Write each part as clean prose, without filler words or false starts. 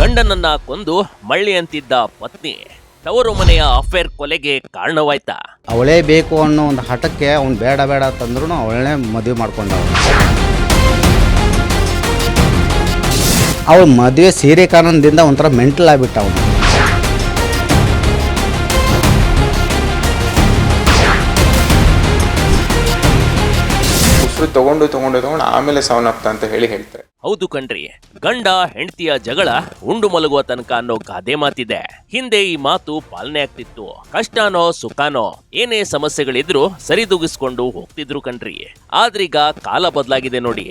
ಗಂಡನನ್ನ ಕೊಂದು ಮಳ್ಳಿ ಅಂತಿದ್ದ ಪತ್ನಿ ತವರು ಮನೆಯ ಅಫೇರ್ ಕೊಲೆಗೆ ಕಾರಣವಾಯ್ತಾ? ಅವಳೇ ಬೇಕು ಅನ್ನೋ ಒಂದು ಹಠಕ್ಕೆ ಅವ್ನು ಬೇಡ ಬೇಡ ತಂದ್ರೂ ಅವಳನ್ನೇ ಮದುವೆ ಮಾಡ್ಕೊಂಡ. ಅವಳು ಮದುವೆ ಸೀರೆ ಕಾರಣದಿಂದ ಒಂಥರ ಮೆಂಟಲ್ ಆಗಿಬಿಟ್ಟ ಅವನು. ತಗೊಂಡು ಆಮೇಲೆ ಸಾವನ್ನಪ್ಪ ಅಂತ ಹೇಳ್ತಾರೆ. ಹೌದು ಕಣ್ರಿ, ಗಂಡ ಹೆಂಡತಿಯ ಜಗಳ ಉಂಡು ಮಲಗುವ ತನಕ ಅನ್ನೋ ಗಾದೆ ಮಾತಿದೆ. ಹಿಂದೆ ಈ ಮಾತು ಪಾಲನೆ ಆಗ್ತಿತ್ತು. ಕಷ್ಟನೋ ಸುಖನೋ ಏನೇ ಸಮಸ್ಯೆಗಳಿದ್ರು ಸರಿದೂಗಿಸ್ಕೊಂಡು ಹೋಗ್ತಿದ್ರು ಕಣ್ರಿ. ಆದ್ರೀಗ ಕಾಲ ಬದಲಾಗಿದೆ ನೋಡಿ.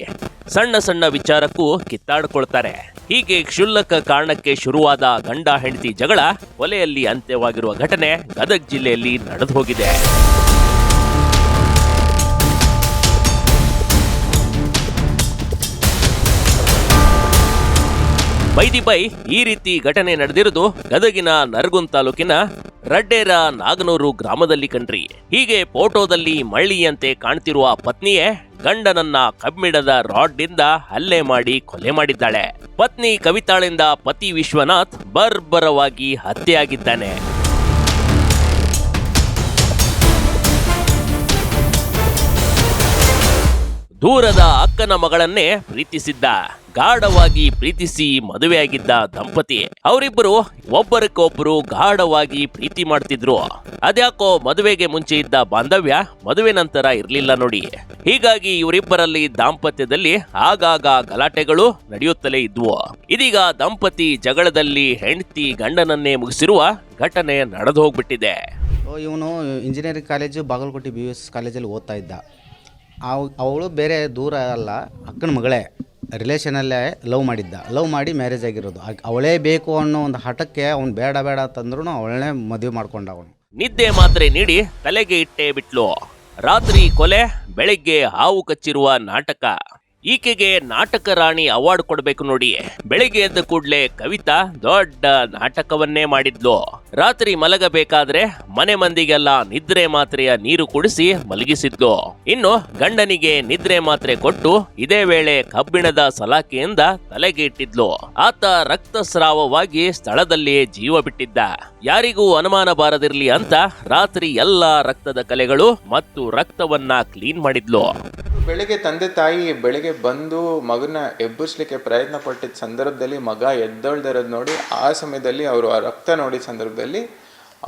ಸಣ್ಣ ಸಣ್ಣ ವಿಚಾರಕ್ಕೂ ಕಿತ್ತಾಡ್ಕೊಳ್ತಾರೆ. ಹೀಗೆ ಕ್ಷುಲ್ಲಕ ಕಾರಣಕ್ಕೆ ಶುರುವಾದ ಗಂಡ ಹೆಂಡತಿ ಜಗಳ ಕೊಲೆಯಲ್ಲಿ ಅಂತ್ಯವಾಗಿರುವ ಘಟನೆ ಗದಗ ಜಿಲ್ಲೆಯಲ್ಲಿ ನಡೆದು ಹೋಗಿದೆ. ಬೈ ಈ ರೀತಿ ಘಟನೆ ನಡೆದಿರುವುದು ಗದಗಿನ ನರಗುಂದ ತಾಲೂಕಿನ ರಡ್ಡೇರ ನಾಗನೂರು ಗ್ರಾಮದಲ್ಲಿ ಕಣ್ರಿ. ಹೀಗೆ ಫೋಟೋದಲ್ಲಿ ಮಳ್ಳಿಯಂತೆ ಕಾಣ್ತಿರುವ ಪತ್ನಿಯೇ ಗಂಡನನ್ನ ಕಬ್ಬಿಣದ ರಾಡ್ನಿಂದ ಹಲ್ಲೆ ಮಾಡಿ ಕೊಲೆ ಮಾಡಿದ್ದಾಳೆ. ಪತ್ನಿ ಕವಿತಾಳಿಂದ ಪತಿ ವಿಶ್ವನಾಥ್ ಬರ್ಬರವಾಗಿ ಹತ್ಯೆಯಾಗಿದ್ದಾನೆ. ದೂರದ ಅಕ್ಕನ ಮಗಳನ್ನೇ ಪ್ರೀತಿಸಿದ್ದ, ಗಾಢವಾಗಿ ಪ್ರೀತಿಸಿ ಮದುವೆಯಾಗಿದ್ದ ದಂಪತಿ. ಅವರಿಬ್ಬರು ಒಬ್ಬರಿಗೊಬ್ಬರು ಗಾಢವಾಗಿ ಪ್ರೀತಿ ಮಾಡ್ತಿದ್ರು. ಅದ್ಯಾಕೋ ಮದುವೆಗೆ ಮುಂಚೆ ಇದ್ದ ಬಾಂಧವ್ಯ ಮದುವೆ ನಂತರ ಇರ್ಲಿಲ್ಲ ನೋಡಿ. ಹೀಗಾಗಿ ಇವರಿಬ್ಬರಲ್ಲಿ ದಾಂಪತ್ಯದಲ್ಲಿ ಆಗಾಗ ಗಲಾಟೆಗಳು ನಡೆಯುತ್ತಲೇ ಇದ್ವು. ಇದೀಗ ದಂಪತಿ ಜಗಳದಲ್ಲಿ ಹೆಂಡತಿ ಗಂಡನನ್ನೇ ಮುಗಿಸಿರುವ ಘಟನೆ ನಡೆದು ಹೋಗ್ಬಿಟ್ಟಿದೆ. ಇವನು ಇಂಜಿನಿಯರಿಂಗ್ ಕಾಲೇಜು ಬಾಗಲಕೋಟೆ BUS ಕಾಲೇಜಲ್ಲಿ ಓದ್ತಾ ಇದ್ದ. ಅವಳು ಬೇರೆ ದೂರ ಅಲ್ಲ, ಅಕ್ಕನ ಮಗಳೇ, ರಿಲೇಷನಲ್ಲೇ ಲವ್ ಮಾಡಿ ಮ್ಯಾರೇಜ್ ಆಗಿರೋದು. ಅವಳೇ ಬೇಕು ಅನ್ನೋ ಒಂದು ಹಠಕ್ಕೆ ಅವ್ನು ಬೇಡ ಬೇಡ ತಂದ್ರೂ ಅವಳನ್ನೇ ಮದುವೆ ಮಾಡ್ಕೊಂಡ. ಅವನು ನಿದ್ದೆ ಮಾತ್ರೆ ನೀಡಿ ತಲೆಗೆ ಇಟ್ಟೇ ಬಿಟ್ಲು. ರಾತ್ರಿ ಕೊಲೆ, ಬೆಳಿಗ್ಗೆ ಹಾವು ಕಚ್ಚಿರುವ ನಾಟಕ. ಈಕೆಗೆ ನಾಟಕ ರಾಣಿ ಅವಾರ್ಡ್ ಕೊಡ್ಬೇಕು ನೋಡಿ. ಬೆಳಿಗ್ಗೆ ಎದ್ದ ಕೂಡ್ಲೆ ಕವಿತಾ ದೊಡ್ಡ ನಾಟಕವನ್ನೇ ಮಾಡಿದ್ಲು. ರಾತ್ರಿ ಮಲಗಬೇಕಾದ್ರೆ ಮನೆ ಮಂದಿಗೆಲ್ಲ ನಿದ್ರೆ ಮಾತ್ರೆಯ ನೀರು ಕುಡಿಸಿ ಮಲಗಿಸಿದ್ಲು. ಇನ್ನು ಗಂಡನಿಗೆ ನಿದ್ರೆ ಮಾತ್ರೆ ಕೊಟ್ಟು ಇದೇ ವೇಳೆ ಕಬ್ಬಿಣದ ಸಲಾಕೆಯಿಂದ ತಲೆಗೆ ಇಟ್ಟಿದ್ಲು. ಆತ ರಕ್ತಸ್ರಾವವಾಗಿ ಸ್ಥಳದಲ್ಲಿಯೇ ಜೀವ ಬಿಟ್ಟಿದ್ದ. ಯಾರಿಗೂ ಅನುಮಾನ ಬಾರದಿರ್ಲಿ ಅಂತ ರಾತ್ರಿ ಎಲ್ಲಾ ರಕ್ತದ ಕಲೆಗಳು ಮತ್ತು ರಕ್ತವನ್ನ ಕ್ಲೀನ್ ಮಾಡಿದ್ಲು. ಬೆಳಿಗ್ಗೆ ತಂದೆ ತಾಯಿ ಬೆಳಿಗ್ಗೆ ಬಂದು ಮಗನ ಎಬ್ಬರಿಸಲಿಕ್ಕೆ ಪ್ರಯತ್ನ ಪಟ್ಟಿದ್ದ ಸಂದರ್ಭದಲ್ಲಿ ಮಗ ಎದ್ದೊಳ್ದಿರೋದು ನೋಡಿ ಆ ಸಮಯದಲ್ಲಿ ಅವರು ಆ ರಕ್ತ ನೋಡಿದ ಸಂದರ್ಭದಲ್ಲಿ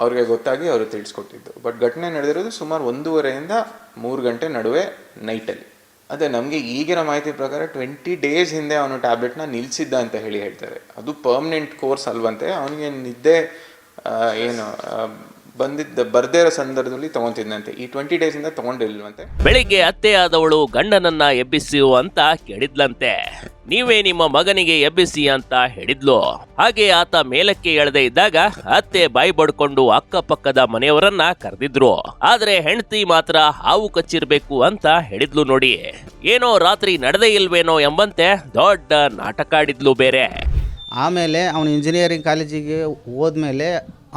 ಅವ್ರಿಗೆ ಗೊತ್ತಾಗಿ ಅವರು ತಿಳಿಸ್ಕೊಟ್ಟಿದ್ದು. ಬಟ್ ಘಟನೆ ನಡೆದಿರೋದು ಸುಮಾರು 1:30 to 3 ಗಂಟೆ ನಡುವೆ ನೈಟಲ್ಲಿ. ಅದೇ ನಮಗೆ ಈಗಿನ ಮಾಹಿತಿ ಪ್ರಕಾರ 20 days ಹಿಂದೆ ಅವನು ಟ್ಯಾಬ್ಲೆಟ್ನ ನಿಲ್ಲಿಸಿದ್ದ ಅಂತ ಹೇಳ್ತಾರೆ. ಅದು ಪರ್ಮನೆಂಟ್ ಕೋರ್ಸ್ ಅಲ್ವಂತೆ. ಅವನಿಗೆ ನಿದ್ದೆ ಬರ್ದೇ ಇರೋ ಸಂದರ್ಭದಲ್ಲಿ ತಗೊಂತಿದ್ದಂತೆ. ಈ 20 days ಇಂದ ತಗೊಂಡಿಲ್ವಂತೆ. ಬೆಳಿಗ್ಗೆ ಅತ್ತೆ ಆದವಳು ಗಂಡನನ್ನ ಎಬ್ಬಿಸಿ ಅಂತ ಕೇಳಿದ್ಲಂತೆ. ನೀವೇ ನಿಮ್ಮ ಮಗನಿಗೆ ಎಬ್ಬಿಸಿ ಅಂತ ಹೇಳಿದ್ಲು. ಹಾಗೆ ಆತ ಮೇಲಕ್ಕೆ ಎಳದೆ ಇದ್ದಾಗ ಅತ್ತೆ ಬಾಯಿ ಬಡ್ಕೊಂಡು ಅಕ್ಕಪಕ್ಕದ ಮನೆಯವರನ್ನ ಕರೆದಿದ್ರು. ಆದ್ರೆ ಹೆಂಡತಿ ಮಾತ್ರ ಹಾವು ಕಚ್ಚಿರ್ಬೇಕು ಅಂತ ಹೇಳಿದ್ಲು ನೋಡಿ. ಏನೋ ರಾತ್ರಿ ನಡೆದೇ ಇಲ್ವೇನೋ ಎಂಬಂತೆ ದೊಡ್ಡ ನಾಟಕ ಆಡಿದ್ಲು ಬೇರೆ. ಆಮೇಲೆ ಅವನು ಇಂಜಿನಿಯರಿಂಗ್ ಕಾಲೇಜಿಗೆ ಹೋದ್ಮೇಲೆ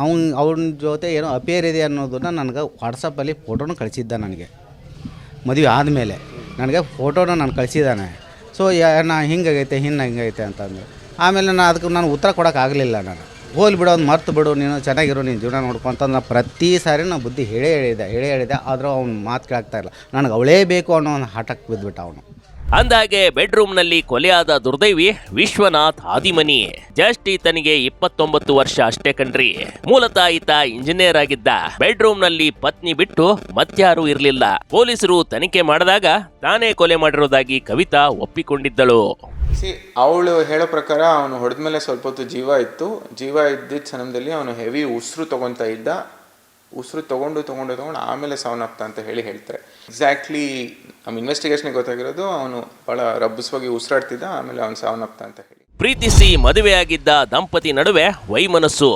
ಅವನ ಜೊತೆ ಏನೋ ಅಪೇರ್ ಇದೆ ಅನ್ನೋದನ್ನು ನನಗೆ ವಾಟ್ಸಪ್ಪಲ್ಲಿ ಫೋಟೋನ ಕಳಿಸಿದ್ದ. ನನಗೆ ಮದುವೆ ಆದಮೇಲೆ ನನಗೆ ಫೋಟೋನ ನಾನು ಕಳಿಸಿದ್ದಾನೆ. ಸೊ ನಾ ಹಿಂಗಾಗೈತೆ ಅಂತಂದು ಆಮೇಲೆ ನಾನು ಉತ್ತರ ಕೊಡೋಕ್ಕಾಗಲಿಲ್ಲ. ನಾನು ಹೋಗ್ಲಿ ಬಿಡು, ಅವ್ನು ಮರ್ತು ಬಿಡು, ನೀನು ಚೆನ್ನಾಗಿರೋ, ನೀನು ಜೀವನ ನೋಡ್ಕೊಂತ ನಾನು ಪ್ರತಿ ಸಾರಿ ನಾನು ಬುದ್ಧಿ ಹೇಳಿದೆ. ಆದರೂ ಅವ್ನು ಮಾತು ಕೇಳಾಗ್ತಾಯಿಲ್ಲ. ನನಗೆ ಅವಳೇ ಬೇಕು ಅನ್ನೋ ಒಂದು ಹಠಕ್ಕೆ ಬಿದ್ದುಬಿಟ್ಟ ಅವನು. ಅಂದಾಗೆ ಬೆಡ್ರೂಮ್ನಲ್ಲಿ ಕೊಲೆಯಾದ ದುರ್ದೈವಿ ವಿಶ್ವನಾಥ್ ಆದಿಮನಿ. ಜಸ್ಟ್ ಈತನಿಗೆ 29 ವರ್ಷ ಅಷ್ಟೇ ಕಣ್ರಿ. ಮೂಲತಃ ಈತ ಇಂಜಿನಿಯರ್ ಆಗಿದ್ದ. ಬೆಡ್ರೂಮ್ನಲ್ಲಿ ಪತ್ನಿ ಬಿಟ್ಟು ಮತ್ಯಾರೂ ಇರಲಿಲ್ಲ. ಪೊಲೀಸರು ತನಿಖೆ ಮಾಡಿದಾಗ ತಾನೇ ಕೊಲೆ ಮಾಡಿರೋದಾಗಿ ಕವಿತಾ ಒಪ್ಪಿಕೊಂಡಿದ್ದಳು. ಅವಳು ಹೇಳೋ ಪ್ರಕಾರ ಅವನು ಹೊಡೆದ್ಮೇಲೆ ಸ್ವಲ್ಪ ಹೊತ್ತು ಜೀವ ಇದ್ದಿದ್ದ ಸಮಯದಲ್ಲಿ ಅವನು ಹೆವಿ ಉಸಿರು ತಗೊತಾ ಇದ್ದ. ಉಸಿರು ತಗೊಂಡು ಆಮೇಲೆ ಸಾವನ್ನಪ್ಪ ಅಂತ ಹೇಳ್ತಾರೆ. ಎಕ್ಸಾಕ್ಟ್ಲಿ ನಮ್ಮ ಇನ್ವೆಸ್ಟಿಗೇಷನ್ಗೆ ಗೊತ್ತಾಗಿರೋದು ಅವನು ಬಹಳ ರಬ್ಬಸವಾಗಿ ಉಸಿರಾಡ್ತಿದ್ದ, ಆಮೇಲೆ ಅವನು ಸಾವನ್ನಪ್ಪ ಅಂತ ಹೇಳಿ. ಪ್ರೀತಿಸಿ ಮದುವೆಯಾಗಿದ್ದ ದಂಪತಿ ನಡುವೆ ವೈಮನಸ್ಸು.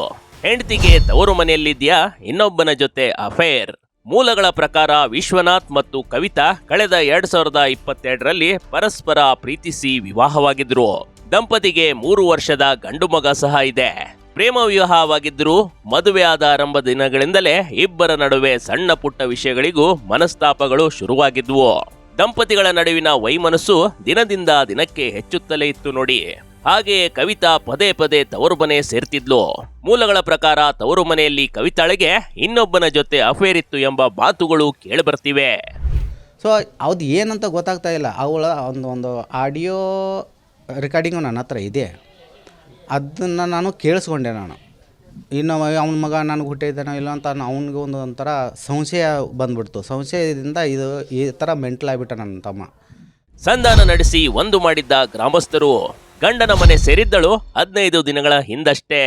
ಹೆಂಡತಿಗೆ ತವರು ಮನೆಯಲ್ಲಿದ್ಯಾ, ಇನ್ನೊಬ್ಬನ ಜೊತೆ ಅಫೇರ್. ಮೂಲಗಳ ಪ್ರಕಾರ ವಿಶ್ವನಾಥ್ ಮತ್ತು ಕವಿತಾ ಕಳೆದ 2022ರಲ್ಲಿ ಪರಸ್ಪರ ಪ್ರೀತಿಸಿ ವಿವಾಹವಾಗಿದ್ರು. ದಂಪತಿಗೆ 3 ವರ್ಷದ ಗಂಡು ಮಗ ಸಹ ಇದೆ. ಪ್ರೇಮ ವಿವಾಹವಾಗಿದ್ದರೂ ಮದುವೆ ಆದ ಆರಂಭ ದಿನಗಳಿಂದಲೇ ಇಬ್ಬರ ನಡುವೆ ಸಣ್ಣ ಪುಟ್ಟ ವಿಷಯಗಳಿಗೂ ಮನಸ್ತಾಪಗಳು ಶುರುವಾಗಿದ್ವು. ದಂಪತಿಗಳ ನಡುವಿನ ವೈಮನಸ್ಸು ದಿನದಿಂದ ದಿನಕ್ಕೆ ಹೆಚ್ಚುತ್ತಲೇ ಇತ್ತು ನೋಡಿ. ಹಾಗೆಯೇ ಕವಿತಾ ಪದೇ ಪದೇ ತವರು ಮನೆ ಸೇರ್ತಿದ್ಲು. ಮೂಲಗಳ ಪ್ರಕಾರ ತವರು ಮನೆಯಲ್ಲಿ ಕವಿತಾಳಿಗೆ ಇನ್ನೊಬ್ಬನ ಜೊತೆ ಅಫೇರ್ ಇತ್ತು ಎಂಬ ಮಾತುಗಳು ಕೇಳಿಬರ್ತಿವೆ. ಸೊ ಅದು ಏನಂತ ಗೊತ್ತಾಗ್ತಾ ಇಲ್ಲ. ಅವಳ ಒಂದು ಆಡಿಯೋ ರೆಕಾರ್ಡಿಂಗು ನನ್ನ ಹತ್ರ ಇದೆ. ಅದನ್ನು ನಾನು ಕೇಳಿಸ್ಕೊಂಡೆ. ಇನ್ನು ಅವನ ಮಗ ನನಗೆ ಹುಟ್ಟಿದ್ದಾನೋ ಇಲ್ಲ ಅಂತ ಅವನಿಗೆ ಒಂಥರ ಸಂಶಯ ಬಂದ್ಬಿಡ್ತು. ಸಂಶಯದಿಂದ ಈ ಥರ ಮೆಂಟಲ್ ಆಗಿಬಿಟ್ಟ ನನ್ನ ತಮ್ಮ. ಸಂಧಾನ ನಡೆಸಿ ಒಂದು ಮಾಡಿದ್ದ ಗ್ರಾಮಸ್ಥರು ಗಂಡನ ಮನೆ ಸೇರಿದ್ದಳು 15 ದಿನಗಳ ಹಿಂದಷ್ಟೇ.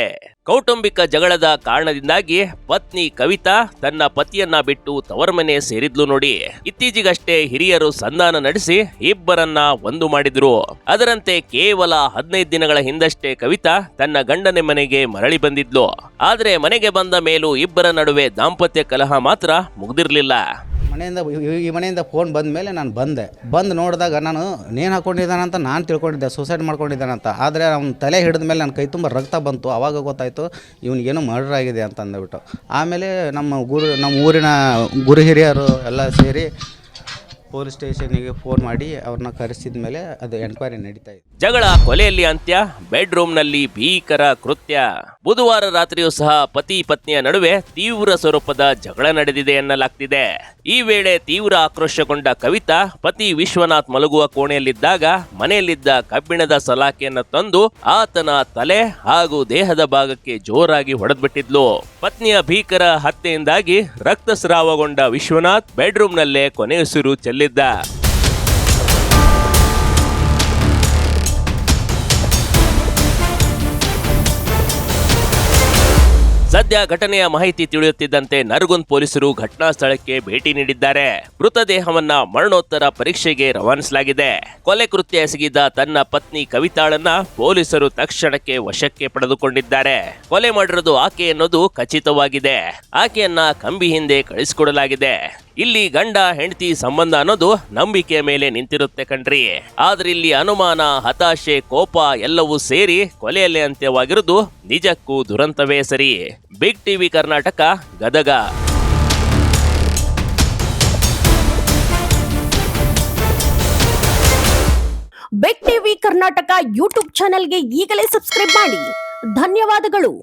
ಕೌಟುಂಬಿಕ ಜಗಳದ ಕಾರಣದಿಂದಾಗಿ ಪತ್ನಿ ಕವಿತಾ ತನ್ನ ಪತಿಯನ್ನ ಬಿಟ್ಟು ತವರ ಮನೆ ಸೇರಿದ್ಲು ನೋಡಿ. ಇತ್ತೀಚೆಗಷ್ಟೇ ಹಿರಿಯರು ಸಂಧಾನ ನಡೆಸಿ ಇಬ್ಬರನ್ನ ಒಂದು ಮಾಡಿದ್ರು. ಅದರಂತೆ ಕೇವಲ 15 ದಿನಗಳ ಹಿಂದಷ್ಟೇ ಕವಿತಾ ತನ್ನ ಗಂಡನ ಮನೆಗೆ ಮರಳಿ ಬಂದಿದ್ಲು. ಆದ್ರೆ ಮನೆಗೆ ಬಂದ ಮೇಲೂ ಇಬ್ಬರ ನಡುವೆ ದಾಂಪತ್ಯ ಕಲಹ ಮಾತ್ರ ಮುಗ್ದಿರ್ಲಿಲ್ಲ. ಈ ಮನೆಯಿಂದ ಫೋನ್ ಬಂದ ಮೇಲೆ ನಾನು ಬಂದು ನೋಡಿದಾಗ ನಾನು ನೇಣು ಹಾಕ್ಕೊಂಡಿದ್ದಾನಂತ ನಾನು ತಿಳ್ಕೊಂಡಿದ್ದೆ, ಸೂಸೈಡ್ ಮಾಡ್ಕೊಂಡಿದ್ದಾನಂತ. ಆದರೆ ಅವ್ನ ತಲೆ ಹಿಡಿದ ಮೇಲೆ ನನ್ನ ಕೈ ತುಂಬ ರಕ್ತ ಬಂತು. ಆವಾಗ ಗೊತ್ತಾಯಿತು ಇವನಿಗೇನೋ ಮರ್ಡರ್ ಆಗಿದೆ ಅಂತ ಅಂದ್ಬಿಟ್ಟು. ಆಮೇಲೆ ನಮ್ಮ ಊರಿನ ಗುರು ಹಿರಿಯರು ಎಲ್ಲ ಸೇರಿ ಪೊಲೀಸ್ ಸ್ಟೇಷನಿಗೆ ಫೋನ್ ಮಾಡಿ ಅವ್ರನ್ನ ಕರೆಸಿದ ಮೇಲೆ ಅದು ಎನ್ಕ್ವೈರಿ ನಡೀತಾ ಇದೆ. ಜಗಳ ಕೊಲೆಯಲ್ಲಿ ಅಂತ್ಯ, ಬೆಡ್ರೂಮ್ನಲ್ಲಿ ಭೀಕರ ಕೃತ್ಯ. ಬುಧವಾರ ರಾತ್ರಿಯೂ ಸಹ ಪತಿ ಪತ್ನಿಯ ನಡುವೆ ತೀವ್ರ ಸ್ವರೂಪದ ಜಗಳ ನಡೆದಿದೆ ಎನ್ನಲಾಗ್ತಿದೆ. ಈ ವೇಳೆ ತೀವ್ರ ಆಕ್ರೋಶಗೊಂಡ ಕವಿತಾ ಪತಿ ವಿಶ್ವನಾಥ್ ಮಲಗುವ ಕೋಣೆಯಲ್ಲಿದ್ದಾಗ ಮನೆಯಲ್ಲಿದ್ದ ಕಬ್ಬಿಣದ ಸಲಾಕೆಯನ್ನು ತಂದು ಆತನ ತಲೆ ಹಾಗೂ ದೇಹದ ಭಾಗಕ್ಕೆ ಜೋರಾಗಿ ಹೊಡೆದ್ಬಿಟ್ಟಿದ್ಲು. ಪತ್ನಿಯ ಭೀಕರ ಹತ್ಯೆಯಿಂದಾಗಿ ರಕ್ತಸ್ರಾವಗೊಂಡ ವಿಶ್ವನಾಥ್ ಬೆಡ್ರೂಮ್ನಲ್ಲೇ ಕೊನೆಯುಸಿರು ಚೆಲ್ಲಿದ್ದ. ಸದ್ಯ ಘಟನೆಯ ಮಾಹಿತಿ ತಿಳಿಯುತ್ತಿದ್ದಂತೆ ನರಗುಂದ್ ಪೊಲೀಸರು ಘಟನಾ ಸ್ಥಳಕ್ಕೆ ಭೇಟಿ ನೀಡಿದ್ದಾರೆ. ಮೃತದೇಹವನ್ನ ಮರಣೋತ್ತರ ಪರೀಕ್ಷೆಗೆ ರವಾನಿಸಲಾಗಿದೆ. ಕೊಲೆ ಕೃತ್ಯ ಎಸಗಿದ ತನ್ನ ಪತ್ನಿ ಕವಿತಾಳನ್ನ ಪೊಲೀಸರು ತಕ್ಷಣಕ್ಕೆ ವಶಕ್ಕೆ ಪಡೆದುಕೊಂಡಿದ್ದಾರೆ. ಕೊಲೆ ಮಾಡಿರೋದು ಆಕೆ ಎನ್ನುವುದು ಖಚಿತವಾಗಿದೆ. ಆಕೆಯನ್ನ ಕಂಬಿ ಹಿಂದೆ ಕಳಿಸಿಕೊಡಲಾಗಿದೆ. ಇಲ್ಲಿ ಗಂಡ ಹೆಂಡತಿ ಸಂಬಂಧ ಅನ್ನೋದು ನಂಬಿಕೆಯ ಮೇಲೆ ನಿಂತಿರುತ್ತೆ ಕಣ್ರಿ. ಆದ್ರೆ ಇಲ್ಲಿ ಅನುಮಾನ, ಹತಾಶೆ, ಕೋಪ ಎಲ್ಲವೂ ಸೇರಿ ಕೊಲೆಯಲ್ಲಿ ಅಂತ್ಯವಾಗಿರುವುದು ನಿಜಕ್ಕೂ ದುರಂತವೇ ಸರಿ. Big TV Karnataka, Gadag. Big TV Karnataka YouTube ಚಾನೆಲ್ಗೆ ಈಗಲೇ ಸಬ್ಸ್ಕ್ರೈಬ್ ಮಾಡಿ. ಧನ್ಯವಾದಗಳು.